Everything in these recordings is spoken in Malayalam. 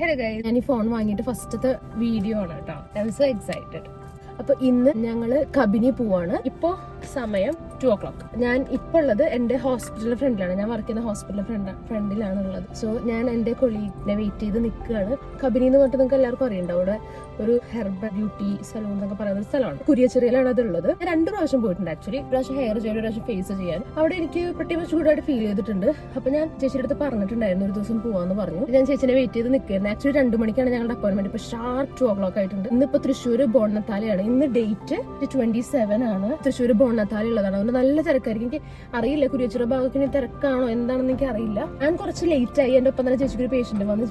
ഹലോ ഗൈസ്, ഞാൻ ഈ ഫോൺ വാങ്ങിയിട്ട് ഫസ്റ്റത്തെ വീഡിയോ ആണ് കേട്ടോ. I am so excited. അപ്പൊ ഇന്ന് ഞങ്ങള് കബിനി പോവാണ്. ഇപ്പൊ സമയം 2 o'clock. ഞാൻ ഇപ്പൊ ഉള്ളത് എന്റെ ഹോസ്പിറ്റലിന്റെ ഫ്രണ്ടിലാണ്. ഞാൻ വർക്ക് ചെയ്യുന്ന ഹോസ്പിറ്റലിന്റെ ഫ്രണ്ടിലാണ് ഉള്ളത്. സോ ഞാൻ എന്റെ കൊളീഗിനെ വെയിറ്റ് ചെയ്ത് നിൽക്കുകയാണ്. കബിനി എന്ന് പറഞ്ഞിട്ട് നിങ്ങൾക്ക് എല്ലാവർക്കും അറിയണ്ടോ, അവിടെ ഒരു ഹെർബൽ ബ്യൂട്ടി സലൂൺ എന്നൊക്കെ പറയുന്ന ഒരു സ്ഥലമാണ്. കുരിയച്ചെറിയിലാണ് അതുള്ളത്. ഞാൻ 2 പ്രാവശ്യം പോയിട്ടുണ്ട് ആക്ച്വലി. ഒരു പ്രാവശ്യം ഹെയർ ചെയ്യാൻ, ഒരു പ്രാവശ്യം ഫേസ് ചെയ്യാൻ. അവിടെ എനിക്ക് പ്രത്യേകം ചൂടായിട്ട് ഫീൽ ചെയ്തിട്ടുണ്ട്. അപ്പൊ ഞാൻ ചേച്ചിയുടെ അടുത്ത് പറഞ്ഞിട്ടുണ്ടായിരുന്നു ഒരു ദിവസം പോവാന്ന് പറഞ്ഞു. ഞാൻ ചേച്ചിനെ വെയിറ്റ് ചെയ്ത് നിൽക്കുകയായിരുന്നു. ആക്ച്വലി 2 മണിക്കാണ് ഞങ്ങളുടെ അപ്പോയിന്റ്മെന്റ്. ഇപ്പൊ ഷാർപ്പ് 2 o'clock ആയിട്ടുണ്ട്. ഇന്നിപ്പോ തൃശ്ശൂർ ബോണത്താലയാണ്. ഇന്ന് ഡേറ്റ് 27 ആണ്. തൃശ്ശൂർ ബോണത്താല ഉള്ളതാണ്. അതുകൊണ്ട് നല്ല തിരക്കായിരിക്കും. എനിക്ക് അറിയില്ല കുരിയച്ചിറ ഭാഗത്തിന് തിരക്കാണോ എന്താണെന്ന് എനിക്ക് അറിയില്ല. ഞാൻ കുറച്ച് ലേറ്റ് ആയി. എന്റെ ഒപ്പം തന്നെ ചേച്ചിക്ക് ഒരു പേഷ്യന്റ് വന്നു.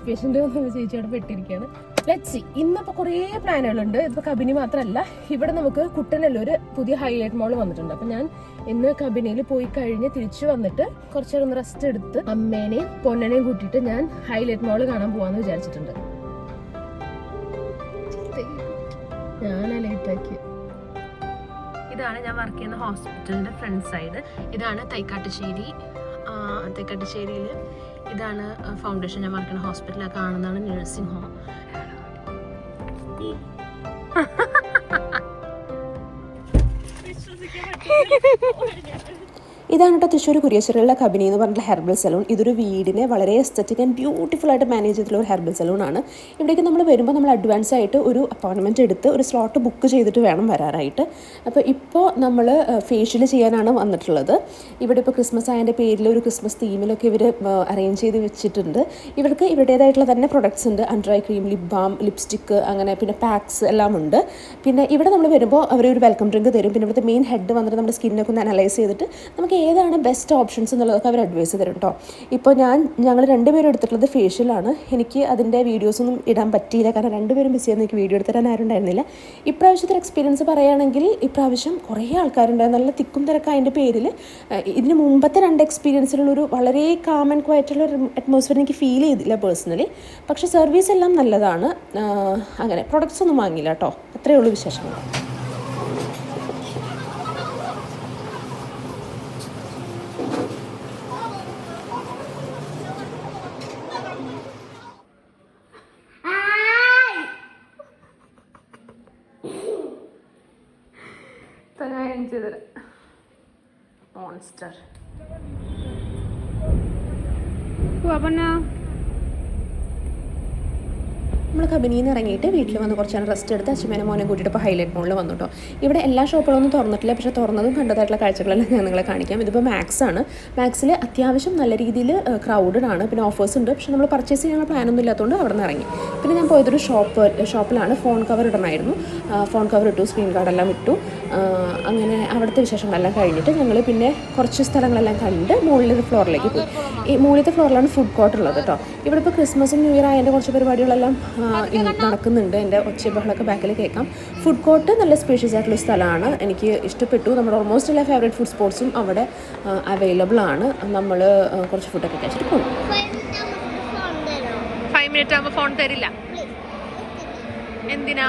ചേച്ചി അവിടെ പെട്ടിരിക്കുകയാണ്. Let's see. ഇന്നിപ്പോ കുറേ പ്ലാനുകളുണ്ട്. ഇപ്പൊ കബിനി മാത്രമല്ല, ഇവിടെ നമുക്ക് കുട്ടനല്ലൂർ പുതിയ ഹൈലൈറ്റ് മോൾ വന്നിട്ടുണ്ട്. അപ്പൊ ഞാൻ ഇന്ന് കബിനിയിൽ പോയി കഴിഞ്ഞ് തിരിച്ചു വന്നിട്ട് കുറച്ചു നേരം റെസ്റ്റ് എടുത്ത് അമ്മേനെയും പൊന്നനെയും കൂട്ടിയിട്ട് ഞാൻ ഹൈലൈറ്റ് മോൾ കാണാൻ പോവാന്ന് വിചാരിച്ചിട്ടുണ്ട്. ഞാനാ ലേറ്റ് ആക്കി. ഇതാണ് ഞാൻ വർക്ക് ചെയ്യുന്ന ഹോസ്പിറ്റലിന്റെ ഫ്രണ്ട് സൈഡ്. ഇതാണ് തൈക്കാട്ടുശ്ശേരി. തൈക്കാട്ടുശ്ശേരിയിൽ ഇതാണ് ഫൗണ്ടേഷൻ. ഞാൻ വർക്ക് ചെയ്യുന്ന ഹോസ്പിറ്റലിൽ കാണുന്നതാണ് നഴ്സിംഗ് ഹോം. ഇതാണ് കേട്ടോ തൃശ്ശൂർ കുരിയശ്ശേരിയിലുള്ള കബിനി എന്ന് പറഞ്ഞിട്ടുള്ള ഹെർബൽ സലൂൺ. ഇതൊരു വീടിനെ വളരെ എസ്തറ്റിക് ആൻഡ് ബ്യൂട്ടിഫുൾ ആയിട്ട് മാനേജ് ചെയ്തിട്ടുള്ള ഒരു ഹെർബൽ സലൂൺ ആണ്. ഇവിടേക്ക് നമ്മൾ വരുമ്പോൾ നമ്മൾ അഡ്വാൻസ് ആയിട്ട് ഒരു അപ്പോയിൻമെൻറ്റ് എടുത്ത് ഒരു സ്ലോട്ട് ബുക്ക് ചെയ്തിട്ട് വേണം വരാനായിട്ട്. അപ്പോൾ നമ്മൾ ഫേഷ്യൽ ചെയ്യാനാണ് വന്നിട്ടുള്ളത്. ഇവിടെ ഇപ്പോൾ ക്രിസ്മസ് ആയതിൻ്റെ പേരിൽ ഒരു ക്രിസ്മസ് തീമിലൊക്കെ ഇവർ അറേഞ്ച് ചെയ്ത് വെച്ചിട്ടുണ്ട്. ഇവർക്ക് ഇവരുടേതായിട്ടുള്ള തന്നെ പ്രൊഡക്ട്സ് ഉണ്ട്. Under eye cream, lip balm, lipstick, അങ്ങനെ പിന്നെ പാക്സ് എല്ലാം ഉണ്ട്. പിന്നെ ഇവിടെ നമ്മൾ വരുമ്പോൾ അവർ ഒരു വെൽക്കം ഡ്രിങ്ക് തരും. പിന്നെ ഇവിടുത്തെ മെയിൻ ഹെഡ് വന്നിട്ട് നമ്മുടെ സ്കിന്നൊക്കെ ഒന്ന് അനലൈസ് ചെയ്തിട്ട് നമുക്ക് ഏതാണ് ബെസ്റ്റ് ഓപ്ഷൻസ് എന്നുള്ളതൊക്കെ അവർ അഡ്വൈസ് തരും കേട്ടോ. ഇപ്പോൾ ഞങ്ങൾ 2 പേരും എടുത്തിട്ടുള്ളത് ഫേഷ്യലാണ്. എനിക്ക് അതിൻ്റെ വീഡിയോസൊന്നും ഇടാൻ പറ്റിയില്ല, കാരണം 2 പേരും ബിസിയായിരുന്നു. എനിക്ക് വീഡിയോ എടുത്തിടാൻ ആരും ഉണ്ടായിരുന്നില്ല. ഇപ്രാവശ്യത്തെ എക്സ്പീരിയൻസ് പറയുകയാണെങ്കിൽ ഇപ്രാവശ്യം കുറേ ആൾക്കാരുണ്ടായിരുന്നു. നല്ല തിക്കും തിരക്കായതിൻ്റെ പേരിൽ ഇതിന് മുമ്പത്തെ 2 എക്സ്പീരിയൻസിലുള്ളൊരു വളരെ കാം ആൻഡ് ക്വയറ്റുള്ള ഒരു അറ്റ്മോസ്ഫിയർ എനിക്ക് ഫീൽ ചെയ്തില്ല പേഴ്സണലി. പക്ഷേ സർവീസ് എല്ലാം നല്ലതാണ്. അങ്ങനെ പ്രൊഡക്ട്സ് ഒന്നും വാങ്ങിയില്ല കേട്ടോ. അത്രയേ ഉള്ളൂ വിശേഷങ്ങൾ. മോൺസ്റ്റർ നമ്മൾ കബിനിയിൽ നിന്ന് ഇറങ്ങിയിട്ട് വീട്ടിൽ വന്ന് കുറച്ച് നേരം റെസ്റ്റ് എടുത്ത് അച്ഛമ്മേനെ മോനെ കൂട്ടിയിട്ട് ഇപ്പോൾ ഹൈലൈറ്റ് മോളിൽ വന്നു കേട്ടോ. ഇവിടെ എല്ലാ ഷോപ്പുകളൊന്നും തുറന്നിട്ടില്ല, പക്ഷേ തുറന്നതും കണ്ടതായിട്ടുള്ള കാഴ്ചകളെല്ലാം ഞാൻ നിങ്ങളെ കാണിക്കാം. ഇതിപ്പോൾ മാക്സ് ആണ്. മാക്സിൽ അത്യാവശ്യം നല്ല രീതിയിൽ ക്രൗഡഡ് ആണ്. പിന്നെ ഓഫേഴ്സ് ഉണ്ട്. പക്ഷേ നമ്മൾ പർച്ചേസ് ചെയ്യാനുള്ള പ്ലാനൊന്നും ഇല്ലാത്തതുകൊണ്ട് അവിടെ നിന്ന് ഇറങ്ങി. പിന്നെ ഞാൻ പോയതൊരു ഷോപ്പിലാണ്. ഫോൺ കവർ ഇടണമായിരുന്നു. ഫോൺ കവർ ഇട്ടു, സ്ക്രീൻ കാർഡെല്ലാം ഇട്ടു. അങ്ങനെ അവിടുത്തെ വിശേഷങ്ങളെല്ലാം കഴിഞ്ഞിട്ട് ഞങ്ങൾ പിന്നെ കുറച്ച് സ്ഥലങ്ങളെല്ലാം കണ്ട് മുകളിലത്തെ ഫ്ലോറിലേക്ക് പോയി. ഈ മുകളിലത്തെ ഫ്ലോറിലാണ് ഫുഡ് കോർട്ട് ഉള്ളത് കേട്ടോ. ഇവിടെ ഇപ്പോൾ ക്രിസ്മസും ന്യൂ ഇയർ ആയതിൻ്റെ കുറച്ച് പരിപാടികളെല്ലാം നടക്കുന്നുണ്ട്. എൻ്റെ ഒച്ചബഹളൊക്കെ ബാക്കിൽ കേൾക്കാം. ഫുഡ് കോർട്ട് നല്ല സ്പേഷ്യസ് ആയിട്ടുള്ള സ്ഥലമാണ്. എനിക്ക് ഇഷ്ടപ്പെട്ടു. നമ്മുടെ ഓൾമോസ്റ്റ് എല്ലാ ഫേവറേറ്റ് ഫുഡ് സ്പോട്ട്സും അവിടെ അവൈലബിൾ ആണ്. നമ്മൾ കുറച്ച് ഫുഡൊക്കെ കഴിച്ചിട്ട് പോകും. 5 minutes ആകുമ്പോൾ ഫോൺ തരില്ല. എന്തിനാ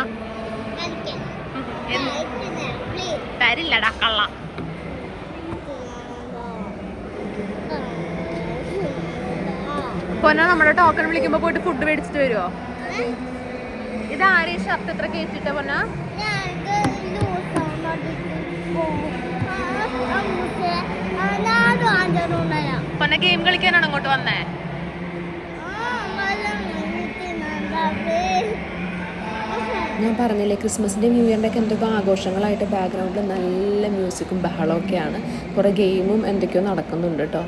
തരില്ലടാ കള്ള. പൊന്നാ നമ്മുടെ ടോക്കൺ വിളിക്കുമ്പോ പോയിട്ട് ഫുഡ് മേടിച്ചിട്ട് വരുമോ? ഇതാരെ ഷർട്ട് എത്ര കേട്ടിട്ട പൊന്നാ? പൊന്ന ഗെയിം കളിക്കാനാണ് അങ്ങോട്ട് വന്നേ? ഞാൻ പറഞ്ഞില്ലേ, ക്രിസ്മസിൻ്റെ ന്യൂ ഇയറിൻ്റെ ഒക്കെ എന്തൊക്കെ ആഘോഷങ്ങളായിട്ട് ബാക്ക്ഗ്രൗണ്ടിൽ നല്ല മ്യൂസിക്കും ബഹളമൊക്കെയാണ്. കുറേ ഗെയിമും എന്തൊക്കെയോ നടക്കുന്നുണ്ട് കേട്ടോ.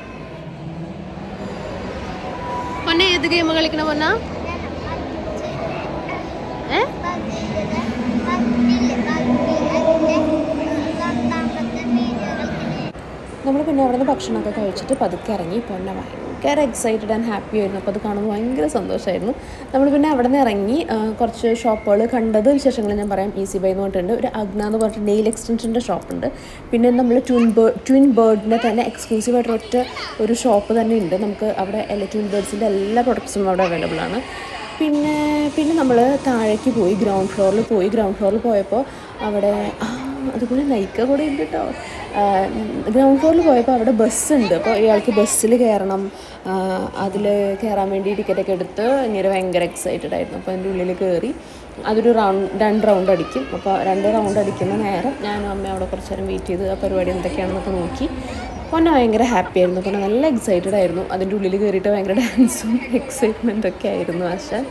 പൊന്നെ ഏത് ഗെയിം കളിക്കണ പൊന്നാ? നമ്മൾ പിന്നെ അവിടെ നിന്ന് ഭക്ഷണമൊക്കെ കഴിച്ചിട്ട് പതുക്കെ ഇറങ്ങി. പൊന്നെ ഭയങ്കര എക്സൈറ്റഡ് ആൻഡ് ഹാപ്പി ആയിരുന്നു. അപ്പോൾ അത് കാണുമ്പോൾ ഭയങ്കര സന്തോഷമായിരുന്നു. നമ്മൾ പിന്നെ അവിടെ നിന്ന് ഇറങ്ങി കുറച്ച് ഷോപ്പുകൾ കണ്ടത് വിശേഷങ്ങൾ ഞാൻ പറയാം. ഈസി ബൈ എന്ന് പറഞ്ഞിട്ടുണ്ട്. ഒരു അഗ്ന എന്ന് പറഞ്ഞിട്ട് നെയിൽ എക്സ്റ്റൻഷൻ്റെ ഷോപ്പുണ്ട്. പിന്നെ നമ്മൾ ട്വിൻ ബേർഡിൻ്റെ തന്നെ എക്സ്ക്ലൂസീവായിട്ട് ഒരു ഷോപ്പ് തന്നെ ഉണ്ട്. നമുക്ക് അവിടെ ട്വിൻ ബേർഡ്സിൻ്റെ എല്ലാ പ്രൊഡക്ട്സും അവിടെ അവൈലബിൾ ആണ്. പിന്നെ നമ്മൾ താഴേക്ക് പോയി, ഗ്രൗണ്ട് ഫ്ലോറിൽ പോയപ്പോൾ അവിടെ അതുപോലെ നൈക്ക കൂടെ ഉണ്ട് കേട്ടോ. ഗ്രൗണ്ട് ഫ്ലോറിൽ പോയപ്പോൾ അവിടെ ബസ്സുണ്ട്. അപ്പോൾ ഇയാൾക്ക് ബസ്സിൽ കയറണം, അതിൽ കയറാൻ വേണ്ടി ടിക്കറ്റൊക്കെ എടുത്ത് ഇങ്ങനെ ഭയങ്കര എക്സൈറ്റഡ് ആയിരുന്നു. അപ്പോൾ അതിൻ്റെ ഉള്ളിൽ കയറി അതൊരു 2 റൗണ്ട് അടിക്കും. അപ്പോൾ 2 റൗണ്ട് അടിക്കുന്ന നേരം ഞാനും അമ്മയും അവിടെ കുറച്ച് നേരം വെയിറ്റ് ചെയ്ത് ആ പരിപാടി എന്തൊക്കെയാണെന്നൊക്കെ നോക്കി. പൊന്നെ ഭയങ്കര ഹാപ്പി ആയിരുന്നു. പൊന്നെ നല്ല എക്സൈറ്റഡ് ആയിരുന്നു. അതിൻ്റെ ഉള്ളിൽ കയറിയിട്ട് ഭയങ്കര ഡാൻസും എക്സൈറ്റ്മെൻറ്റൊക്കെ ആയിരുന്നു. പക്ഷേ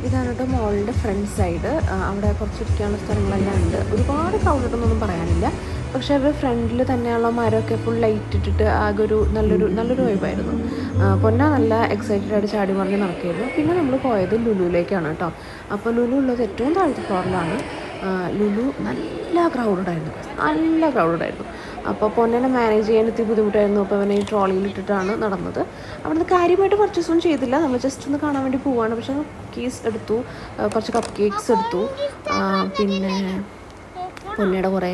ഇതാണ് കേട്ടോ മോളിൻ്റെ ഫ്രണ്ട് സൈഡ്. അവിടെ കുറച്ചിരിക്കാനുള്ള സ്ഥലങ്ങളെല്ലാം ഉണ്ട്. ഒരുപാട് ക്രൗഡഡൊന്നും പറയാനില്ല. പക്ഷേ അവർ ഫ്രണ്ടിൽ തന്നെയുള്ള മരമൊക്കെ ഫുൾ ലൈറ്റ് ഇട്ടിട്ട് ആകെ ഒരു നല്ലൊരു വൈബായിരുന്നു. പൊന്ന നല്ല എക്സൈറ്റഡ് ആയിട്ട് ചാടി മറിഞ്ഞ് നടക്കുകയായിരുന്നു. പിന്നെ നമ്മൾ പോയത് ലുലുവിലേക്കാണ് കേട്ടോ. അപ്പോൾ ലുലു ഉള്ളത് ഏറ്റവും താഴത്തെ ഫ്ലോറിലാണ്. ലുലു നല്ല ക്രൗഡഡായിരുന്നു. അപ്പോൾ പൊന്നനെ മാനേജ് ചെയ്യാൻ ഇത്തിരി ബുദ്ധിമുട്ടായിരുന്നു. അപ്പോൾ അവനെ ഈ ട്രോളിയിൽ ഇട്ടിട്ടാണ് നടന്നത്. അവിടുന്ന് കാര്യമായിട്ട് പർച്ചേസൊന്നും ചെയ്തില്ല. നമ്മൾ ജസ്റ്റ് ഒന്ന് കാണാൻ വേണ്ടി പോവാണ്. പക്ഷേ കുക്കീസ് എടുത്തു, കുറച്ച് കപ്പ് കേക്ക്സ് എടുത്തു. പിന്നെ പൊന്നയുടെ കുറേ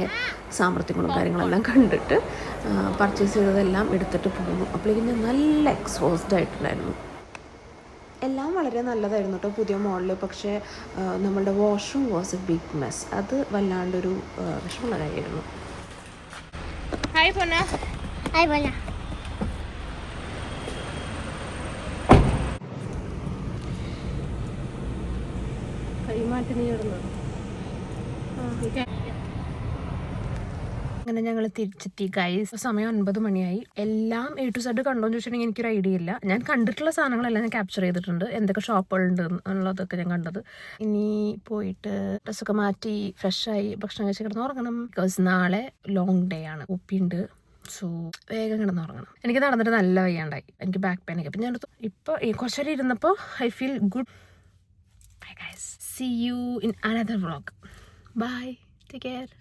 സാമ്പത്തികങ്ങളും കാര്യങ്ങളെല്ലാം കണ്ടിട്ട് പർച്ചേസ് ചെയ്തതെല്ലാം എടുത്തിട്ട് പോകുന്നു. അപ്പോഴേക്കും നല്ല എക്സോസ്ഡ് ആയിട്ടുണ്ടായിരുന്നു. എല്ലാം വളരെ നല്ലതായിരുന്നു കേട്ടോ പുതിയ മോഡൽ. പക്ഷേ നമ്മളുടെ washroom was a big mess. അത് വല്ലാണ്ടൊരു വിഷമമുള്ള കാര്യമായിരുന്നു. ഹായ് പൊന്ന. കൈമാറ്റി നീ ഇടുന്നു. അങ്ങനെ ഞങ്ങൾ തിരിച്ചെത്തി ഗൈസ്. സമയം 9 മണിയായി. എല്ലാം A to Z കണ്ടോന്ന് ചോദിച്ചിട്ടുണ്ടെങ്കിൽ എനിക്കൊരു ഐഡിയ ഇല്ല. ഞാൻ കണ്ടിട്ടുള്ള സാധനങ്ങളെല്ലാം ഞാൻ ക്യാപ്ചർ ചെയ്തിട്ടുണ്ട്. എന്തൊക്കെ ഷോപ്പുകളുണ്ട് എന്നുള്ളതൊക്കെ ഞാൻ കണ്ടത്. ഇനി പോയിട്ട് ഡ്രസ്സൊക്കെ മാറ്റി ഫ്രഷായി ഭക്ഷണം കഴിച്ച് കിടന്നുറങ്ങണം. ബിക്കോസ് നാളെ ലോങ് ഡേ ആണ്. ഉപ്പിയുണ്ട്. സോ വേഗം കിടന്നുറങ്ങണം. എനിക്ക് നടന്നിട്ട് നല്ല വയ്യാണ്ടായി. എനിക്ക് ബാക്ക് പെയിനൊക്കെ. അപ്പം ഞാൻ ഇപ്പോൾ കുറച്ച് നേരം ഇരുന്നപ്പോൾ I feel good. Bye guys. See you in another vlog. Bye. Take care.